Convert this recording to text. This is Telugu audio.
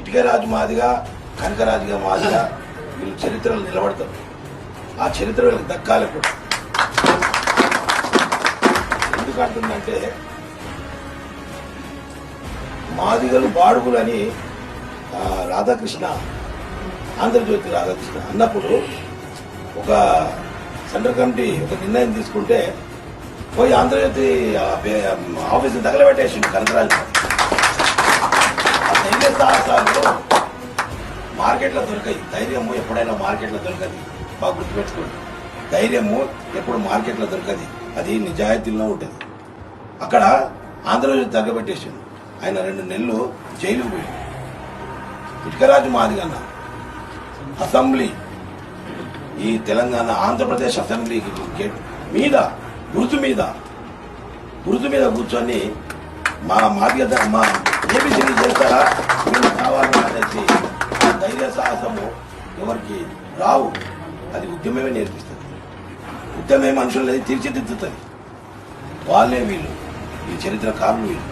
ఇటుకరాజు మాదిగా కనకరాజుగా మాదిగా వీళ్ళు చరిత్రలు నిలబడతారు. ఆ చరిత్ర వీళ్ళకి దక్కాలి కూడా. ఎందుకు అంటుందంటే మాదిగలు బాడుగులు అని రాధాకృష్ణ, ఆంధ్రజ్యోతి రాధాకృష్ణ అన్నప్పుడు ఒక సెంట్రల్ కమిటీ ఒక నిర్ణయం తీసుకుంటే పోయి ఆంధ్రజ్యోతి ఆఫీసు తగలబెట్టేసింది కనకరాజు. మార్కెట్లో దొరకాయి. ధైర్యము ఎప్పుడైనా మార్కెట్లో దొరకది. బాగా గుర్తుపెట్టుకోండి, ధైర్యము ఎప్పుడు మార్కెట్లో దొరకది, అది నిజాయితీలో ఉంటుంది. అక్కడ ఆంధ్రజ్యోతి తగ్గబెట్టేసింది. ఆయన 2 నెలలు జైలుకు పోయి. ఇటుకరాజు మాదిగన్న అసెంబ్లీ, ఈ తెలంగాణ ఆంధ్రప్రదేశ్ అసెంబ్లీ గేట్ మీద గుర్తు మీద కూర్చొని మా ఏబిసిడి చేస్తారా వీళ్ళు కావాలని అనేసి ఆ ధైర్య సాహసము ఎవరికి రావు. అది ఉద్యమమే నేర్పిస్తుంది. ఉద్యమే మనుషులని తీర్చిదిద్దుతుంది. వాళ్ళే వీళ్ళు, ఈ చరిత్రకారులు వీళ్ళు.